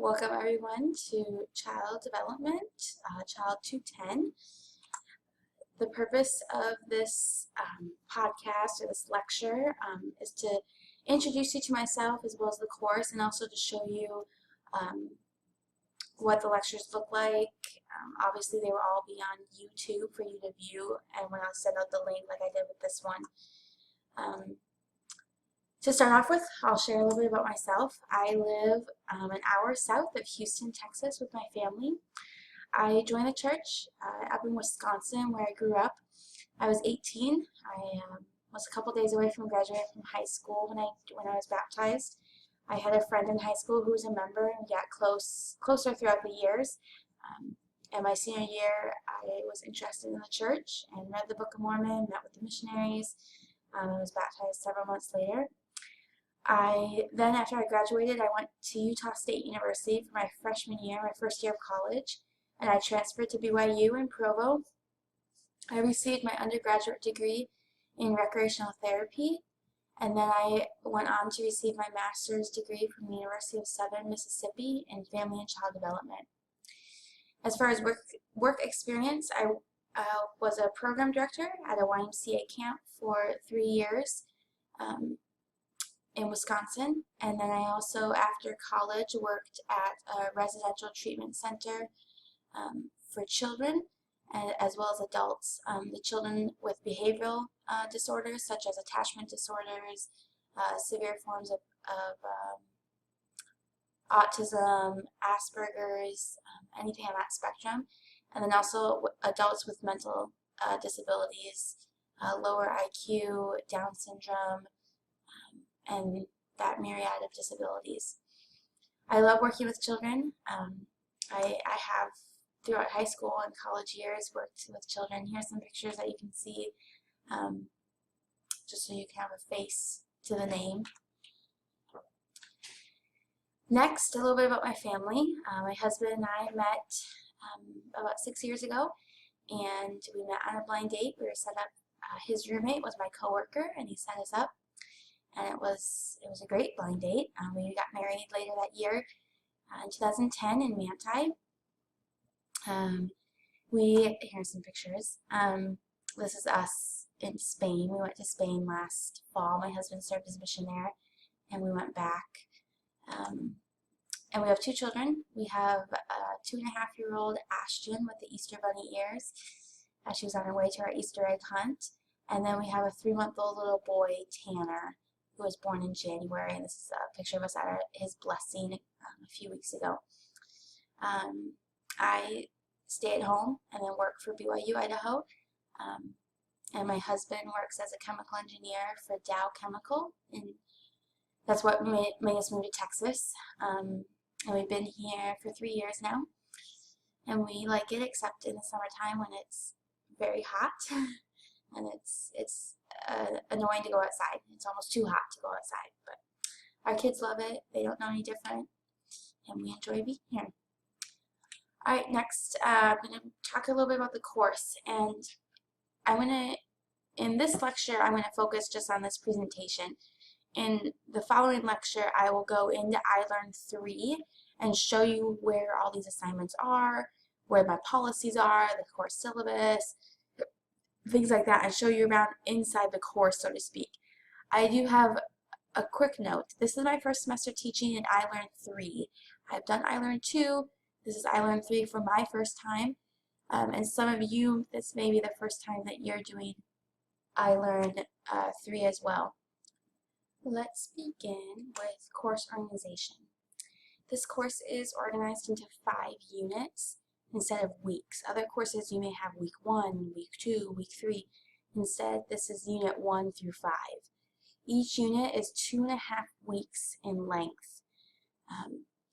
Welcome everyone to Child Development, Child 210. The purpose of this podcast or this lecture is to introduce you to myself as well as the course, and also to show you um, what the lectures look like. Obviously they will all be on YouTube for you to view, and when I'll send out the link like I did with this one. To start off with, I'll share a little bit about myself. I live an hour south of Houston, Texas with my family. I joined the church up in Wisconsin where I grew up. I was 18. I was a couple days away from graduating from high school when I was baptized. I had a friend in high school who was a member, and we got closer throughout the years. In my senior year, I was interested in the church and read the Book of Mormon, met with the missionaries. I was baptized several months later. Then after I graduated, I went to Utah State University for my freshman year, my first year of college, and I transferred to BYU in Provo. I received my undergraduate degree in recreational therapy, and then I went on to receive my master's degree from the University of Southern Mississippi in family and child development. As far as work experience, I was a program director at a YMCA camp for 3 years. In Wisconsin, and then I also, after college, worked at a residential treatment center for children as well as adults. The children with behavioral disorders such as attachment disorders, severe forms of autism, Asperger's, anything on that spectrum, and then also adults with mental disabilities, lower IQ, Down syndrome, and that myriad of disabilities. I love working with children. I have, throughout high school and college years, worked with children. Here's some pictures that you can see, just so you can have a face to the name. Next, a little bit about my family. My husband and I met about 6 years ago, and we met on a blind date. We were set up. His roommate was my coworker, and he set us up. And it was a great blind date. We got married later that year in 2010 in Manti. Here's some pictures. This is us in Spain. We went to Spain last fall. My husband served his mission there, and we went back. And we have 2 children. We have a 2.5-year-old Ashton with the Easter Bunny ears. She was on her way to our Easter egg hunt. And then we have a 3-month-old little boy, Tanner, who was born in January, and this is a picture of us at his blessing a few weeks ago. I stay at home and then work for BYU Idaho, and my husband works as a chemical engineer for Dow Chemical, and that's what made us move to Texas. And we've been here for 3 years now, and we like it, except in the summertime when it's very hot and it's annoying to go outside. It's almost too hot to go outside, but our kids love it. They don't know any different, and we enjoy being here. All right, next I'm going to talk a little bit about the course, and in this lecture, I'm going to focus just on this presentation. In the following lecture, I will go into iLearn 3 and show you where all these assignments are, where my policies are, the course syllabus, things like that, and show you around inside the course, so to speak. I do have a quick note. This is my first semester teaching in iLearn 3. I've done iLearn 2. This is iLearn 3 for my first time. And some of you, this may be the first time that you're doing iLearn 3 as well. Let's begin with course organization. This course is organized into 5 units instead of weeks. Other courses you may have week 1, week 2, week 3. Instead, this is unit 1 through 5. Each unit is 2.5 weeks in length.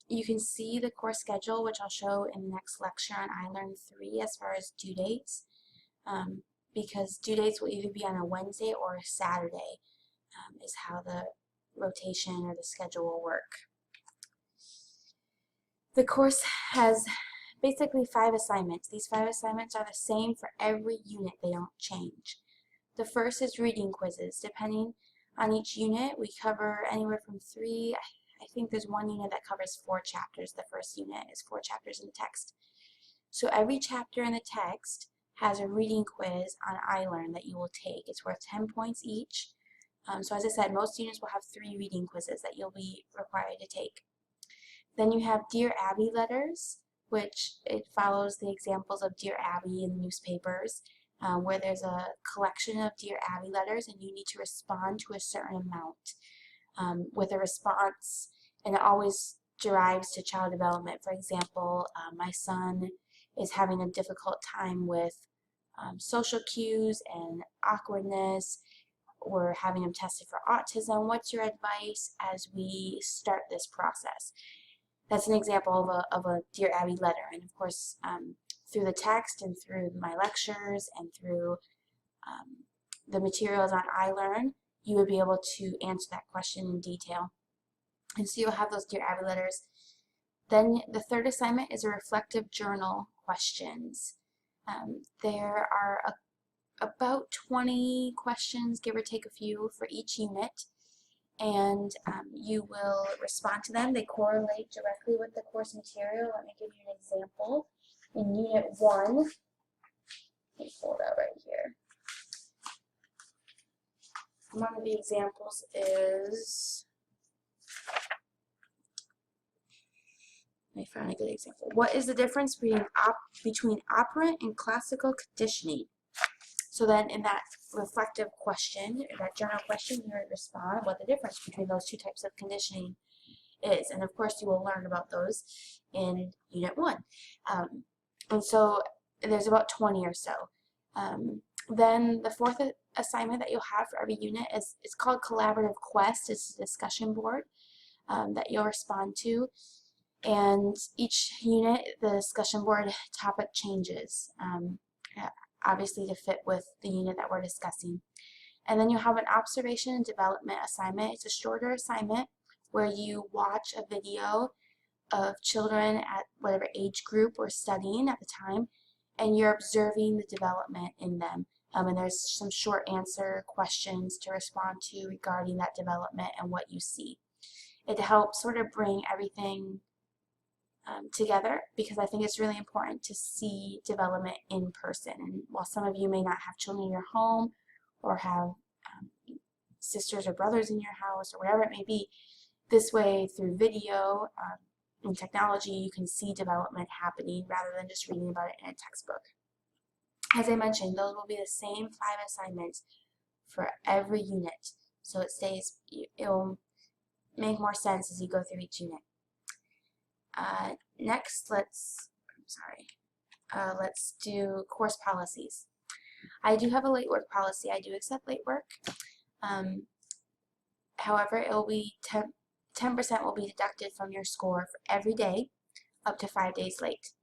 You can see the course schedule, which I'll show in the next lecture on iLearn 3 as far as due dates, because due dates will either be on a Wednesday or a Saturday, is how the rotation or the schedule will work. The course has basically 5 assignments. These 5 assignments are the same for every unit. They don't change. The first is reading quizzes. Depending on each unit, we cover anywhere from 3, I think there's one unit that covers 4 chapters. The first unit is 4 chapters in the text. So every chapter in the text has a reading quiz on iLearn that you will take. It's worth 10 points each. So as I said, most units will have 3 reading quizzes that you'll be required to take. Then you have Dear Abby letters, which it follows the examples of Dear Abby in the newspapers, where there's a collection of Dear Abby letters and you need to respond to a certain amount with a response, and it always derives to child development. For example, my son is having a difficult time with social cues and awkwardness. We're having him tested for autism. What's your advice as we start this process? That's an example of a Dear Abby letter. And of course, through the text and through my lectures and through the materials on iLearn, you would be able to answer that question in detail. And so you'll have those Dear Abby letters. Then the third assignment is a reflective journal questions. There are about 20 questions, give or take a few, for each unit, and you will respond to them. They correlate directly with the course material. Let me give you an example. In Unit 1, let me pull that right here. One of the examples is, let me find a good example. What is the difference between operant and classical conditioning? So then in that reflective question, or that journal question, you would respond what the difference between those 2 types of conditioning is. And of course you will learn about those in Unit 1. And so there's about 20 or so. Then the fourth assignment that you'll have for every unit is called Collaborative Quest. It's a discussion board that you'll respond to. And each unit, the discussion board topic changes, obviously to fit with the unit that we're discussing. And then you have an observation and development assignment. It's a shorter assignment where you watch a video of children at whatever age group we're studying at the time, and you're observing the development in them. And there's some short answer questions to respond to regarding that development and what you see. It helps sort of bring everything together, because I think it's really important to see development in person. And while some of you may not have children in your home or have sisters or brothers in your house or whatever it may be, this way through video and technology you can see development happening rather than just reading about it in a textbook. As I mentioned, those will be the same 5 assignments for every unit, so it'll make more sense as you go through each unit. Next, let's do course policies. I do have a late work policy. I do accept late work. However, it will be 10% will be deducted from your score for every day up to 5 days late.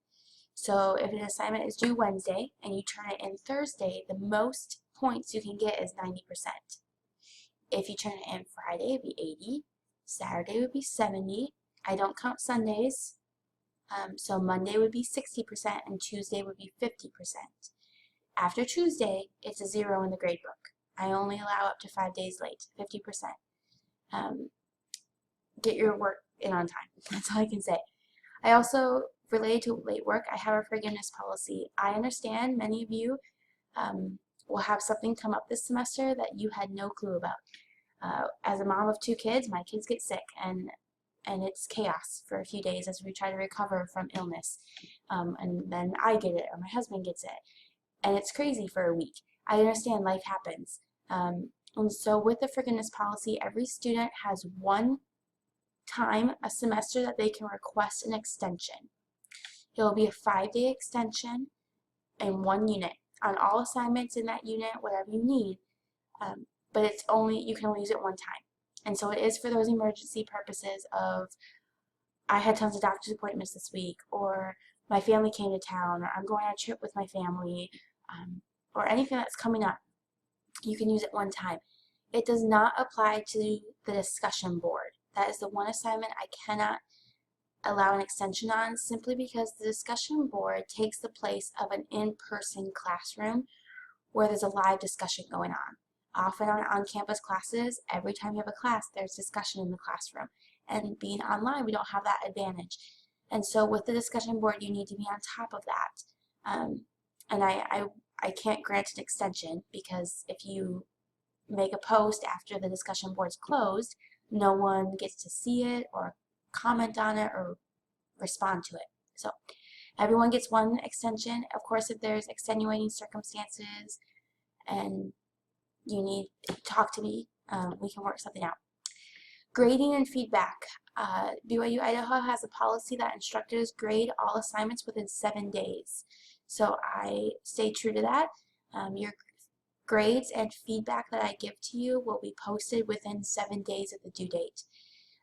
So if an assignment is due Wednesday and you turn it in Thursday, the most points you can get is 90%. If you turn it in Friday, it would be 80. Saturday would be 70. I don't count Sundays, so Monday would be 60% and Tuesday would be 50%. After Tuesday, it's a 0 in the grade book. I only allow up to 5 days late, 50%. Get your work in on time. That's all I can say. I also, related to late work, I have a forgiveness policy. I understand many of you will have something come up this semester that you had no clue about. As a mom of 2 kids, my kids get sick, and it's chaos for a few days as we try to recover from illness. And then I get it, or my husband gets it, and it's crazy for a week. I understand life happens. And so with the forgiveness policy, every student has 1 time a semester that they can request an extension. It will be a 5-day extension in 1 unit on all assignments in that unit, whatever you need. But you can only use it 1 time. And so it is for those emergency purposes of, I had tons of doctor's appointments this week, or my family came to town, or I'm going on a trip with my family, or anything that's coming up. You can use it 1 time. It does not apply to the discussion board. That is the 1 assignment I cannot allow an extension on, simply because the discussion board takes the place of an in-person classroom where there's a live discussion going on. Often on on-campus classes, every time you have a class, there's discussion in the classroom. and being online, we don't have that advantage. And so with the discussion board, you need to be on top of that. And I can't grant an extension because if you make a post after the discussion board's closed, no one gets to see it or comment on it or respond to it. So everyone gets one extension. Of course, if there's extenuating circumstances and you need to talk to me, we can work something out. Grading and feedback. BYU Idaho has a policy that instructors grade all assignments within 7 days. So I stay true to that. Your grades and feedback that I give to you will be posted within 7 days of the due date.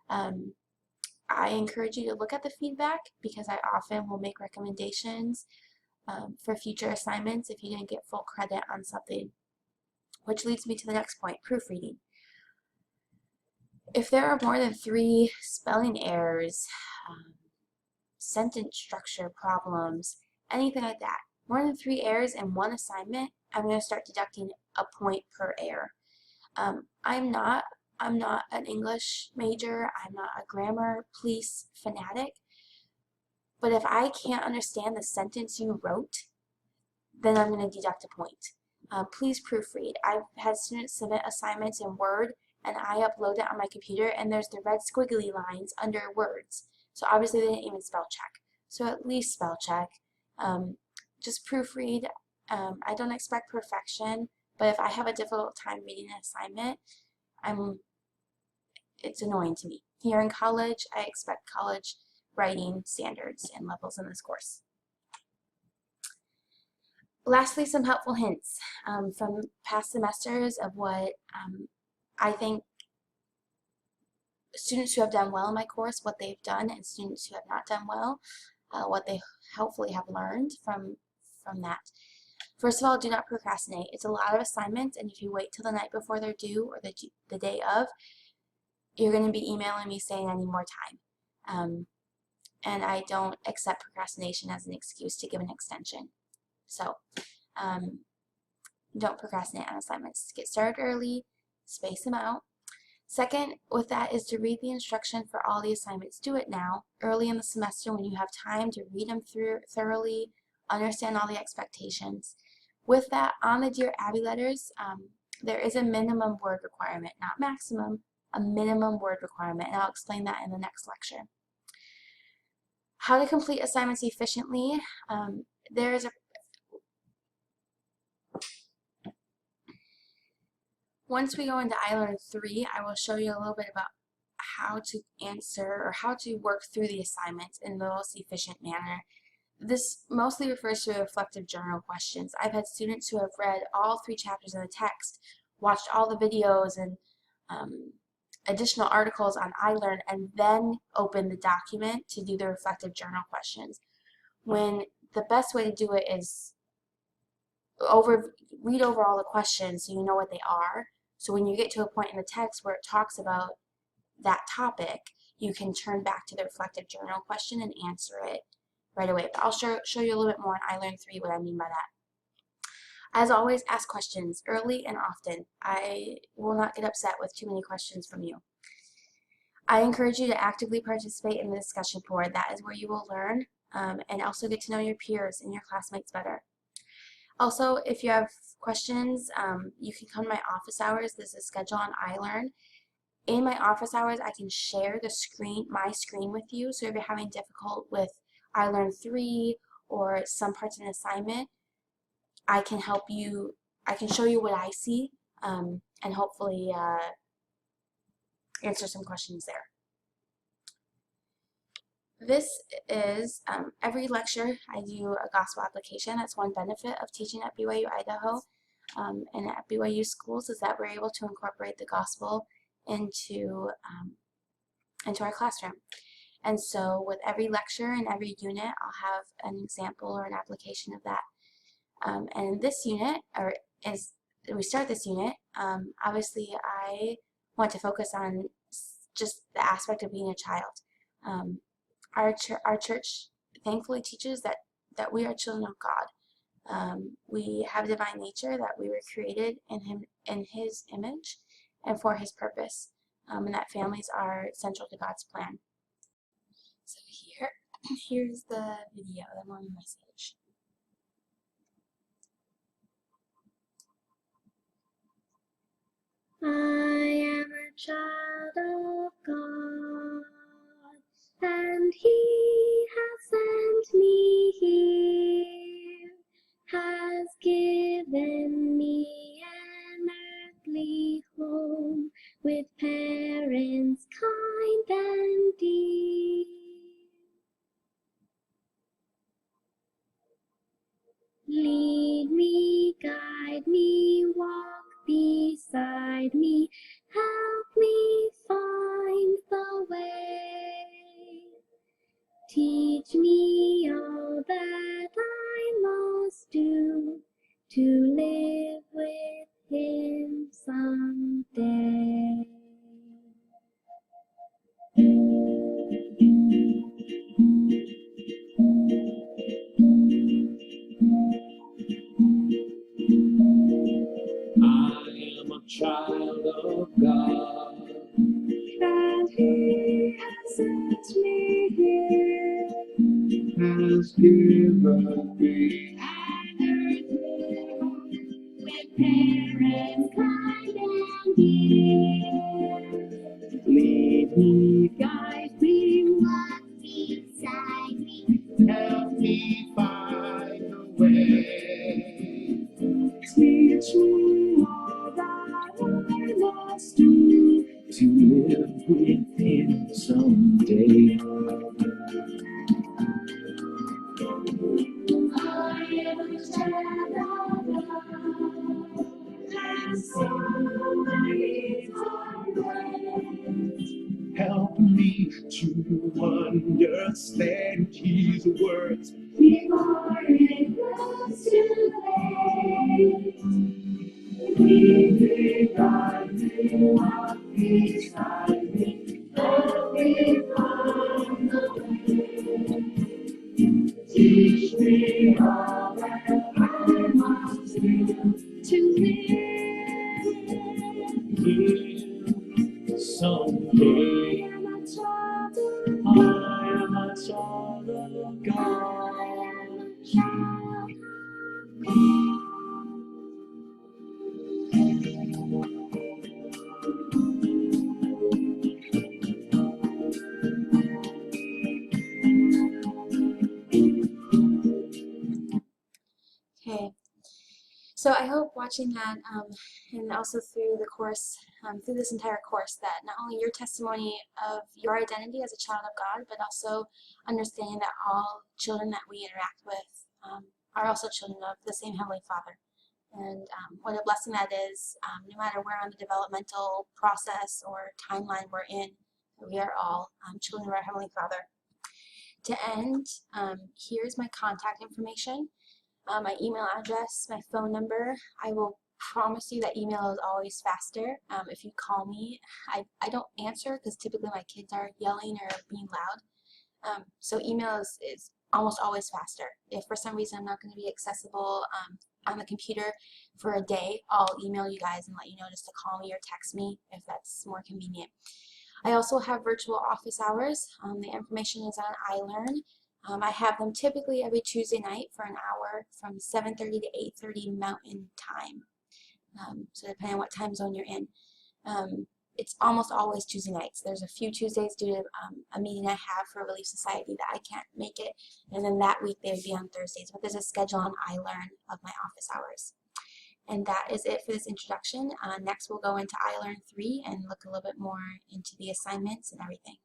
I encourage you to look at the feedback because I often will make recommendations for future assignments if you didn't get full credit on something. Which leads me to the next point, proofreading. If there are more than 3 spelling errors, sentence structure problems, anything like that, more than 3 errors in one assignment, I'm going to start deducting a point per error. I'm not an English major, I'm not a grammar police fanatic, but if I can't understand the sentence you wrote, then I'm going to deduct a point. Please proofread. I've had students submit assignments in Word and I upload it on my computer and there's the red squiggly lines under words. So obviously they didn't even spell check. So at least spell check. Just proofread. I don't expect perfection, but if I have a difficult time reading an assignment, it's annoying to me. Here in college, I expect college writing standards and levels in this course. Lastly, some helpful hints from past semesters of what I think students who have done well in my course, what they've done, and students who have not done well, what they hopefully have learned from that. First of all, do not procrastinate. It's a lot of assignments, and if you wait till the night before they're due or the day of, you're going to be emailing me saying I need more time. And I don't accept procrastination as an excuse to give an extension. So don't procrastinate on assignments. Get started early, space them out. Second, with that is to read the instruction for all the assignments. Do it now, early in the semester when you have time to read them through thoroughly, understand all the expectations. With that, on the Dear Abby letters, there is a minimum word requirement, not maximum, a minimum word requirement, and I'll explain that in the next lecture. How to complete assignments efficiently. There is a Once we go into iLearn 3, I will show you a little bit about how to answer or how to work through the assignments in the most efficient manner. This mostly refers to reflective journal questions. I've had students who have read all 3 chapters of the text, watched all the videos and additional articles on iLearn, and then open the document to do the reflective journal questions. When the best way to do it is read over all the questions so you know what they are. So when you get to a point in the text where it talks about that topic, you can turn back to the reflective journal question and answer it right away. But I'll show you a little bit more in iLearn 3 what I mean by that. As always, ask questions early and often. I will not get upset with too many questions from you. I encourage you to actively participate in the discussion board. That is where you will learn and also get to know your peers and your classmates better. Also, if you have questions, you can come to my office hours. This is scheduled on iLearn. In my office hours, I can share my screen with you. So if you're having difficulty with iLearn 3 or some parts of an assignment, I can help you. I can show you what I see and hopefully answer some questions there. This is every lecture I do a gospel application. That's one benefit of teaching at BYU Idaho and at BYU schools is that we're able to incorporate the gospel into our classroom. And so with every lecture and every unit, I'll have an example or an application of that. And this unit, or as we start this unit, obviously I want to focus on just the aspect of being a child. Our church thankfully teaches that we are children of God. We have divine nature, that we were created in His image and for His purpose. and that families are central to God's plan. So here's the video, the morning message. I am a child of God, and He has sent me here, has given me an earthly home with parents kind and dear. Lead me, guide me, walk beside me, help me find the way. Teach me all that I must do to live with Him someday. I am a child of God, And He has sent me here, has given me with parents kind and dear. lead me, Guide me, walk beside me, help me find the way. teach me all that I must do. To live with Him someday. I am a child of God, and so many ways. Help me to understand His words. Before it grows too late, lead me, guide me, walk beside me, help me find the way. Teach me all that I must do to live. Him someday. I am a child of I am a child of God. I am a child of God. Okay, so I hope watching that and also through the course, through this entire course, that not only your testimony of your identity as a child of God, but also understanding that all children that we interact with are also children of the same Heavenly Father. And what a blessing that is, no matter where on the developmental process or timeline we're in, we are all children of our Heavenly Father. To end, here's my contact information. My email address, my phone number. I will promise you that email is always faster. If you call me, I don't answer because typically my kids are yelling or being loud. So email is almost always faster. If for some reason I'm not going to be accessible on the computer for a day, I'll email you guys and let you know just to call me or text me if that's more convenient. I also have virtual office hours. The information is on iLearn. I have them typically every Tuesday night for an hour from 7:30 to 8:30 Mountain Time. So depending on what time zone you're in. It's almost always Tuesday nights. There's a few Tuesdays due to a meeting I have for Relief Society that I can't make it, and then that week they would be on Thursdays. But there's a schedule on iLearn of my office hours. And that is it for this introduction. Next we'll go into iLearn 3 and look a little bit more into the assignments and everything.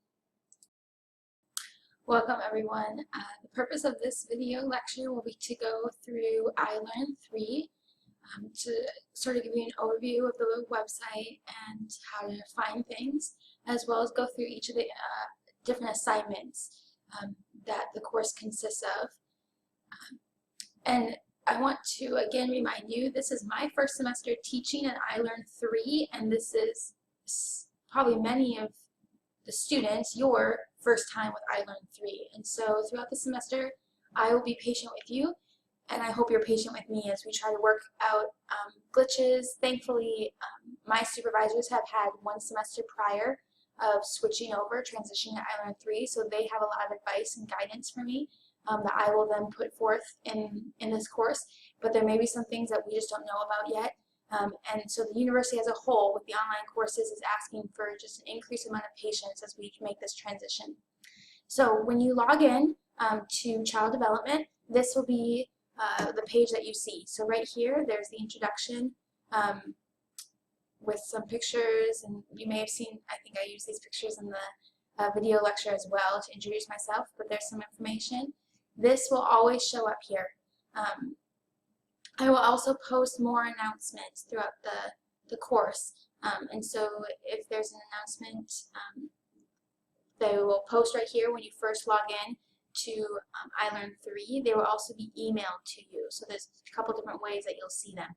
Welcome everyone. The purpose of this video lecture will be to go through iLearn 3 to sort of give you an overview of the website and how to find things, as well as go through each of the different assignments that the course consists of. And I want to again remind you, this is my first semester teaching in iLearn 3, and this is probably many of the students your first time with iLearn 3. And so throughout the semester, I will be patient with you, and I hope you're patient with me as we try to work out glitches. Thankfully, My supervisors have had one semester prior of switching over, transitioning to iLearn 3, so they have a lot of advice and guidance for me that I will then put forth in this course, but there may be some things that we just don't know about yet. And so the university as a whole, with the online courses, is asking for just an increased amount of patience as we make this transition. So when you log in to child development, this will be the page that you see. So right here, there's the introduction with some pictures, and you may have seen, I think I use these pictures in the video lecture as well to introduce myself, but there's some information. This will always show up here. I will also post more announcements throughout the course, and so if there's an announcement, they will post right here when you first log in to iLearn 3. They will also be emailed to you, so there's a couple different ways that you'll see them.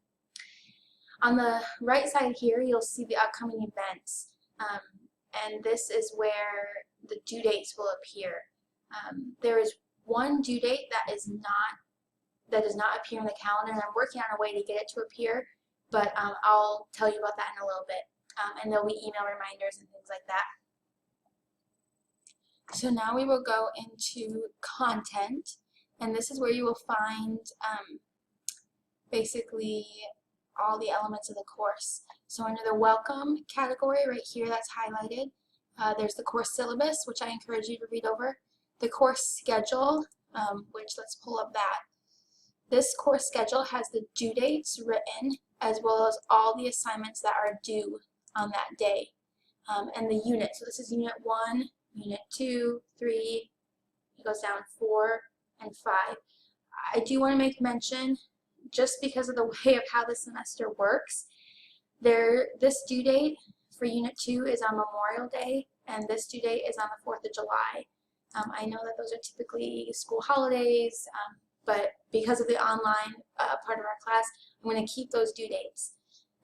On the right side here, you'll see the upcoming events, and this is where the due dates will appear. There is one due date that does not appear in the calendar, and I'm working on a way to get it to appear, but I'll tell you about that in a little bit. And there'll be email reminders and things like that. So now we will go into content, and this is where you will find basically all the elements of the course. So under the welcome category right here that's highlighted, there's the course syllabus, which I encourage you to read over. The course schedule, which let's pull up that. This course schedule has the due dates written, as well as all the assignments that are due on that day. And the unit, so this is unit 1, unit 2, 3, it goes down 4, and 5. I do want to make mention, just because of the way of how the semester works, this due date for unit 2 is on Memorial Day, and this due date is on the 4th of July. I know that those are typically school holidays, but because of the online part of our class, I'm going to keep those due dates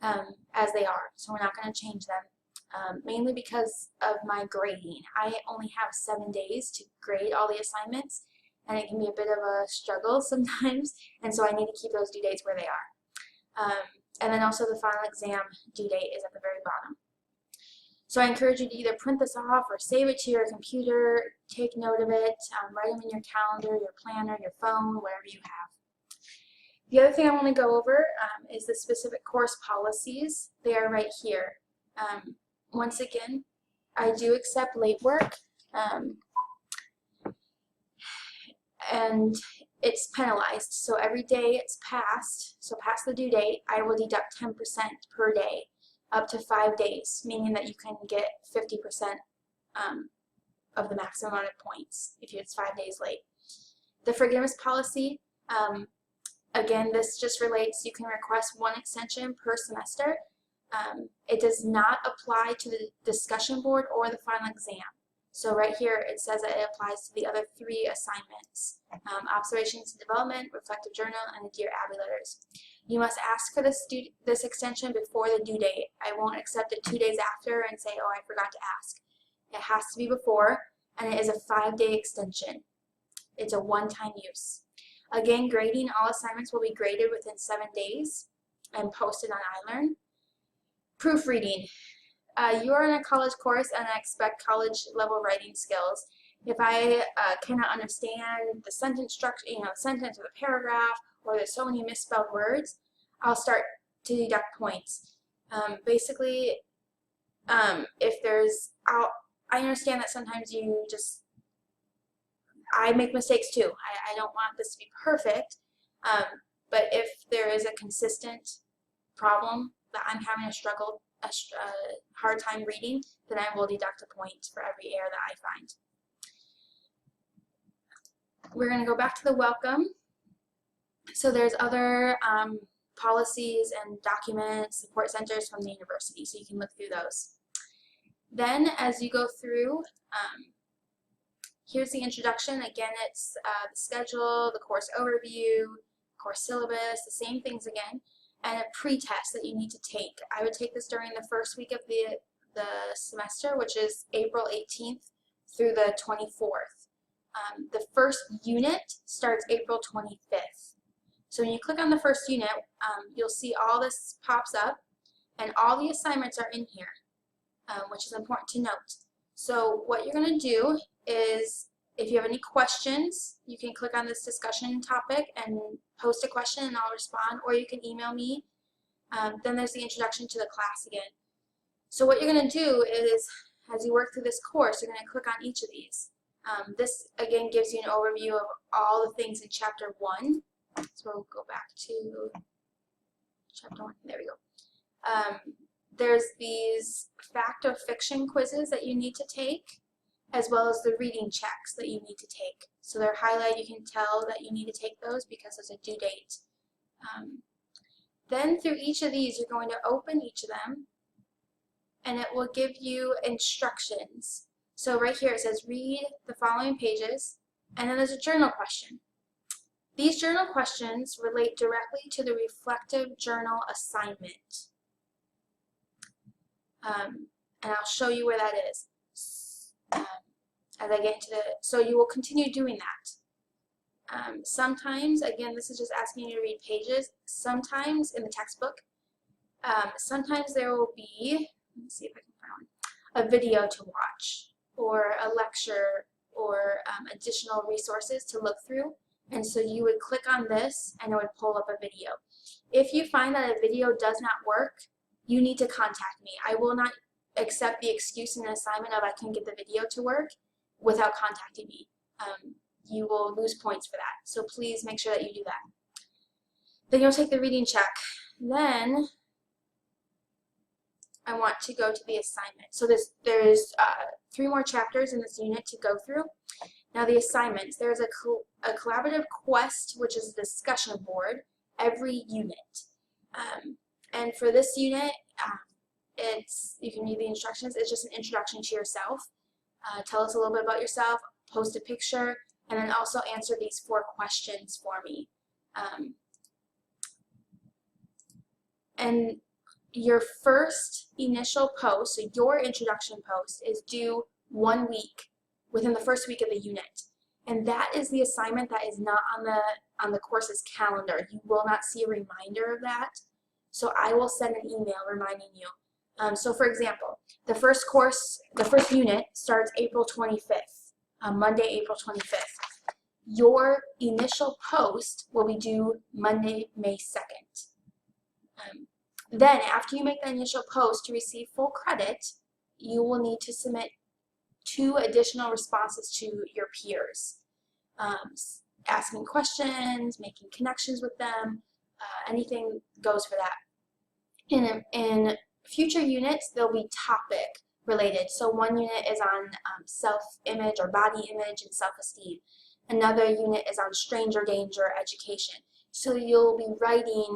as they are, so we're not going to change them, mainly because of my grading. I only have 7 days to grade all the assignments, and it can be a bit of a struggle sometimes, and so I need to keep those due dates where they are. And then also the final exam due date is at the very bottom. So I encourage you to either print this off or save it to your computer, take note of it, write them in your calendar, your planner, your phone, wherever you have. The other thing I want to go over is the specific course policies. They are right here. Once again, I do accept late work, and it's penalized. So every day it's passed, so past the due date, I will deduct 10% per day, up to 5 days, meaning that you can get 50% of the maximum amount of points if it's 5 days late. The forgiveness policy, again, this just relates, you can request 1 extension per semester. It does not apply to the discussion board or the final exam. So right here it says that it applies to the other 3 assignments, observations and development, reflective journal, and the Dear Abby letters. You must ask for this extension before the due date. I won't accept it 2 days after and say, oh, I forgot to ask. It has to be before, and it is a 5-day extension. It's a one-time use. Again, grading, all assignments will be graded within 7 days and posted on iLearn. Proofreading. You are in a college course and I expect college level writing skills. If I cannot understand the sentence structure, the sentence or the paragraph, or there's so many misspelled words, I'll start to deduct points. Basically, if there's, I understand that sometimes I make mistakes too. I don't want this to be perfect, but if there is a consistent problem that I'm having a hard time reading, then I will deduct a point for every error that I find. We're going to go back to the welcome. So there's other policies and documents, support centers from the university, so you can look through those. Then as you go through, here's the introduction. Again, it's the schedule, the course overview, course syllabus, the same things again, and a pre-test that you need to take. I would take this during the first week of the semester, which is April 18th through the 24th. The first unit starts April 25th. So when you click on the first unit, you'll see all this pops up, And all the assignments are in here, which is important to note. So what you're going to do is, if you have any questions, you can click on this discussion topic and post a question and I'll respond, or you can email me. Then there's the introduction to the class again. So what you're going to do is, as you work through this course, you're going to click on each of these. This again gives you an overview of all the things in chapter 1. So we'll go back to chapter 1. There we go. There's these fact or fiction quizzes that you need to take, as well as the reading checks that you need to take. So they're highlighted. You can tell that you need to take those because there's a due date. Then through each of these, you're going to open each of them, and it will give you instructions. So right here it says read the following pages, and then there's a journal question. These journal questions relate directly to the reflective journal assignment. And I'll show you where that is as I get into the, so you will continue doing that. Sometimes, again, this is just asking you to read pages. Sometimes in the textbook, sometimes there will be, let me see if I can find one, a video to watch, or a lecture, or additional resources to look through. And so you would click on this and it would pull up a video. If you find that a video does not work, you need to contact me. I will not accept the excuse in an assignment of I can't get the video to work without contacting me. You will lose points for that. So please make sure that you do that. Then you'll take the reading check. Then I want to go to the assignment. So there's 3 more chapters in this unit to go through. Now the assignments, there's a collaborative quest, which is a discussion board, every unit. And for this unit, you can read the instructions. It's just an introduction to yourself. Tell us a little bit about yourself, post a picture, and then also answer these 4 questions for me. And your first initial post, so your introduction post, is due 1 week, within the first week of the unit. And that is the assignment that is not on the course's calendar. You will not see a reminder of that. So I will send an email reminding you. So for example, the first unit starts April 25th, Monday, April 25th. Your initial post will be due Monday, May 2nd. Then after you make the initial post to receive full credit, you will need to submit 2 additional responses to your peers. Asking questions, making connections with them, anything goes for that. In future units, they'll be topic related. So one unit is on self-image or body image and self-esteem. Another unit is on stranger danger education. So you'll be writing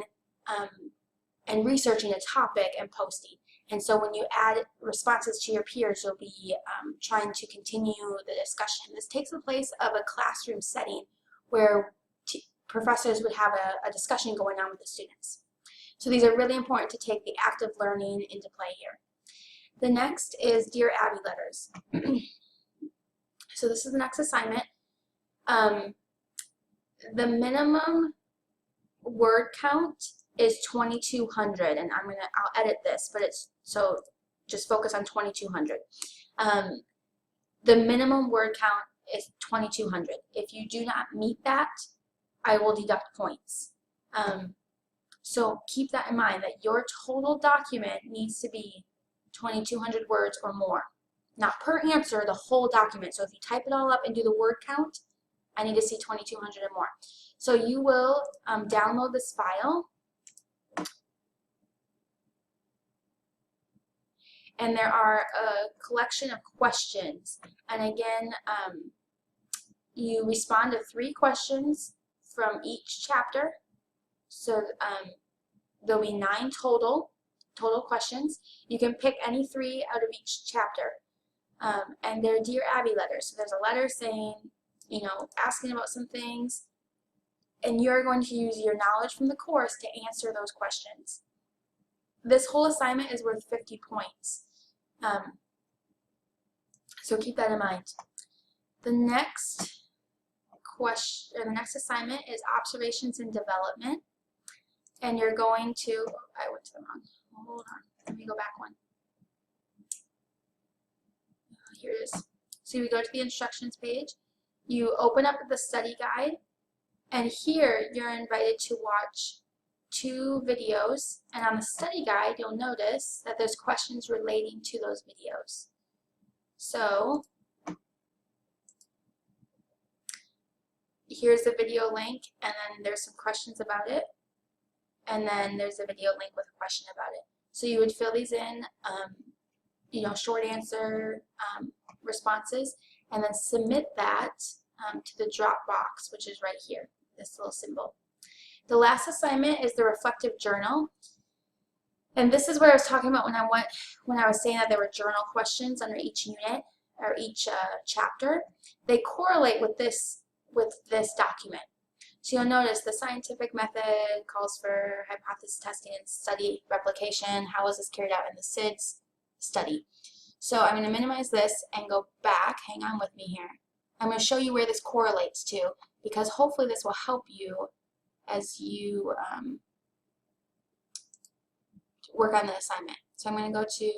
and researching a topic and posting. And so when you add responses to your peers, you'll be trying to continue the discussion. This takes the place of a classroom setting where professors would have a discussion going on with the students. So these are really important to take the active learning into play here. The next is Dear Abby letters. So this is the next assignment. The minimum word count is 2,200, and I'll edit this, but so just focus on 2,200. The minimum word count is 2,200. If you do not meet that, I will deduct points. So keep that in mind, that your total document needs to be 2,200 words or more. Not per answer, the whole document. So if you type it all up and do the word count, I need to see 2,200 or more. So you will download this file. And there are a collection of questions. And again, you respond to 3 questions from each chapter. So there'll be 9 total questions. You can pick any 3 out of each chapter. And they're Dear Abby letters. So there's a letter saying, you know, asking about some things. And you're going to use your knowledge from the course to answer those questions. This whole assignment is worth 50 points. So keep that in mind. The next question, or the next assignment is observations and development. And you're going to, I went to the wrong hold on, let me go back one. Here it is. So you go to the instructions page, you open up the study guide, and here you're invited to watch 2 videos, and on the study guide you'll notice that there's questions relating to those videos. So here's the video link, and then there's some questions about it, and then there's a video link with a question about it. So you would fill these in, short answer responses, and then submit that to the Dropbox, which is right here, this little symbol. The last assignment is the reflective journal, and this is what I was talking about when I was saying that there were journal questions under each unit or each chapter. They correlate with this document. So you'll notice the scientific method calls for hypothesis testing and study replication. How was this carried out in the SIDS study? So I'm going to minimize this and go back. Hang on with me here. I'm going to show you where this correlates to, because hopefully this will help you as you work on the assignment. So I'm going to go to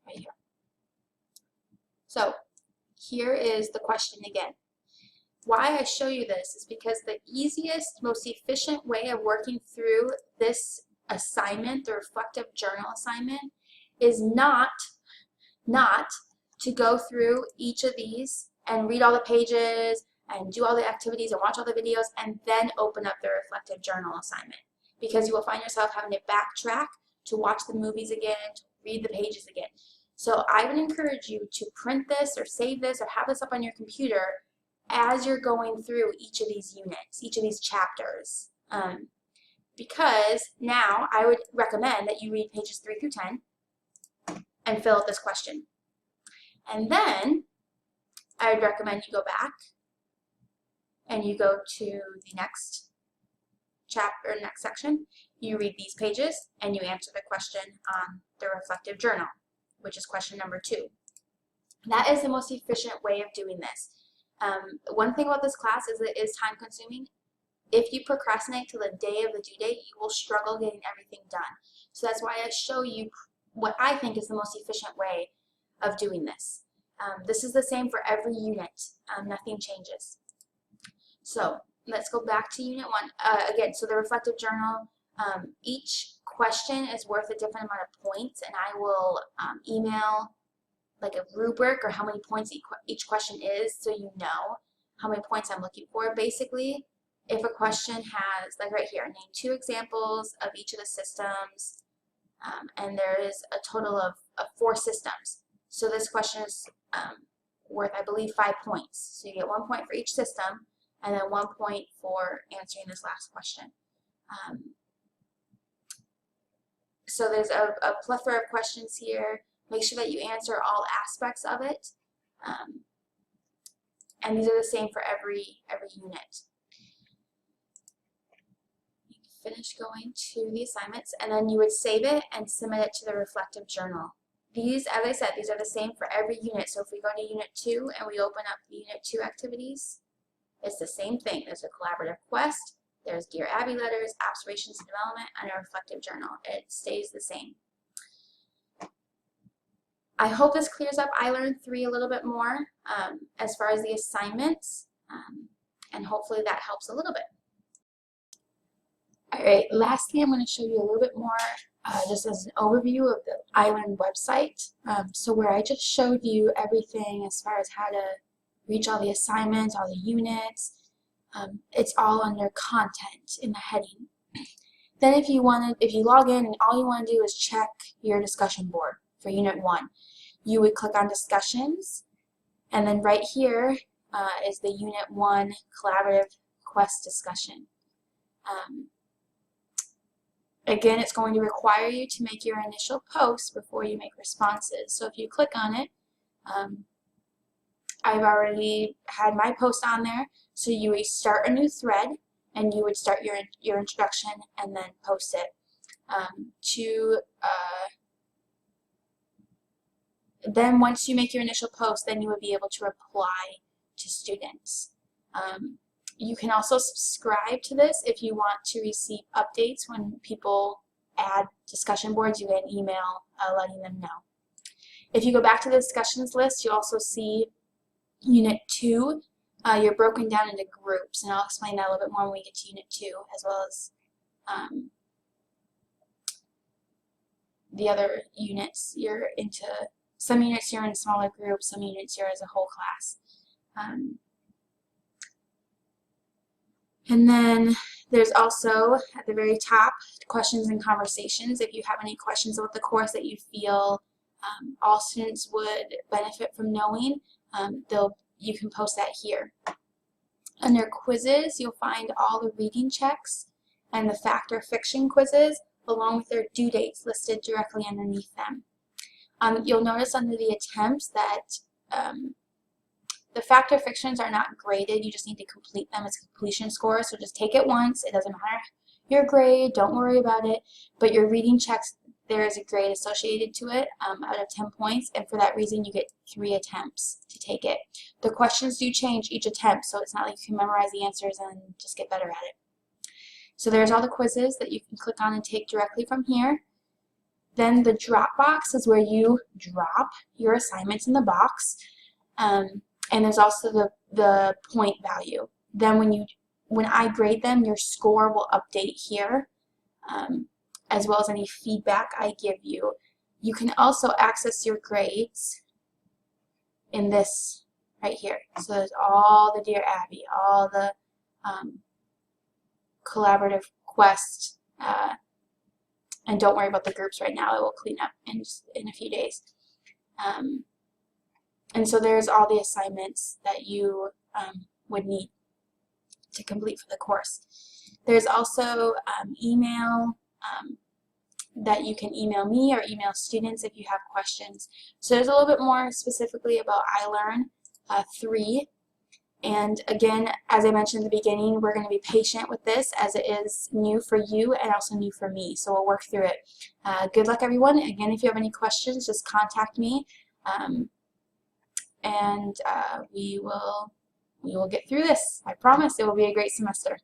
right here. So here is the question again. Why I show you this is because the easiest, most efficient way of working through this assignment, the reflective journal assignment, is not to go through each of these and read all the pages and do all the activities and watch all the videos and then open up the reflective journal assignment, because you will find yourself having to backtrack to watch the movies again, to read the pages again. So I would encourage you to print this or save this or have this up on your computer as you're going through each of these units, each of these chapters. Because now I would recommend that you read pages 3 through 10 and fill out this question. And then I would recommend you go back and you go to the next chapter, next section. You read these pages and you answer the question on the reflective journal, which is question number 2. That is the most efficient way of doing this. One thing about this class is it is time consuming. If you procrastinate till the day of the due date, you will struggle getting everything done. So that's why I show you what I think is the most efficient way of doing this. This is the same for every unit. Nothing changes. So let's go back to unit 1. Again, so the reflective journal, each question is worth a different amount of points, and I will email like a rubric or how many points each question is, so you know how many points I'm looking for. Basically, if a question has, like right here, name 2 examples of each of the systems, and there is a total of 4 systems. So this question is worth, I believe, 5 points. So you get 1 point for each system, and then 1 point for answering this last question. So there's a plethora of questions here. Make sure that you answer all aspects of it. And these are the same for every unit. You finish going to the assignments, and then you would save it and submit it to the reflective journal. These, as I said, these are the same for every unit. So if we go to unit 2 and we open up the unit 2 activities, it's the same thing. There's a collaborative quest, there's Dear Abby letters, observations and development, and a reflective journal. It stays the same. I hope this clears up iLearn 3 a little bit more as far as the assignments, and hopefully that helps a little bit. All right, lastly, I'm going to show you a little bit more just as an overview of the iLearn website. So where I just showed you everything as far as how to reach all the assignments, all the units, it's all under content in the heading. Then if you log in and all you want to do is check your discussion board for unit 1, you would click on discussions, and then right here is the unit 1 collaborative quest discussion. Again, it's going to require you to make your initial post before you make responses. So if you click on it, I've already had my post on there, so you would start a new thread and you would start your introduction and then post it then once you make your initial post, then you would be able to reply to students. You can also subscribe to this if you want to receive updates when people add discussion boards. You get an email letting them know. If you go back to the discussions list, you'll also see Unit 2. You're broken down into groups, and I'll explain that a little bit more when we get to Unit 2, as well as the other units. You're into, some units you're in smaller groups, some units you're as a whole class. And then there's also at the very top questions and conversations. If you have any questions about the course that you feel all students would benefit from knowing, you can post that here. Under quizzes, you'll find all the reading checks and the fact or fiction quizzes along with their due dates listed directly underneath them. You'll notice under the attempts that the fact or fictions are not graded. You just need to complete them as completion score. So just take it once. It doesn't matter your grade. Don't worry about it. But your reading checks, there is a grade associated to it out of 10 points. And for that reason, you get 3 attempts to take it. The questions do change each attempt. So it's not like you can memorize the answers and just get better at it. So there's all the quizzes that you can click on and take directly from here. Then the drop box is where you drop your assignments in the box. And there's also the point value. Then when I grade them, your score will update here, as well as any feedback I give you. You can also access your grades in this right here. So there's all the Dear Abby, all the collaborative quest, and don't worry about the groups right now. It will clean up in a few days. And so there's all the assignments that you would need to complete for the course. There's also email that you can email me or email students if you have questions. So there's a little bit more specifically about iLearn 3. And again, as I mentioned in the beginning, we're going to be patient with this as it is new for you and also new for me. So we'll work through it. Good luck, everyone. Again, if you have any questions, just contact me. And we will get through this. I promise it will be a great semester.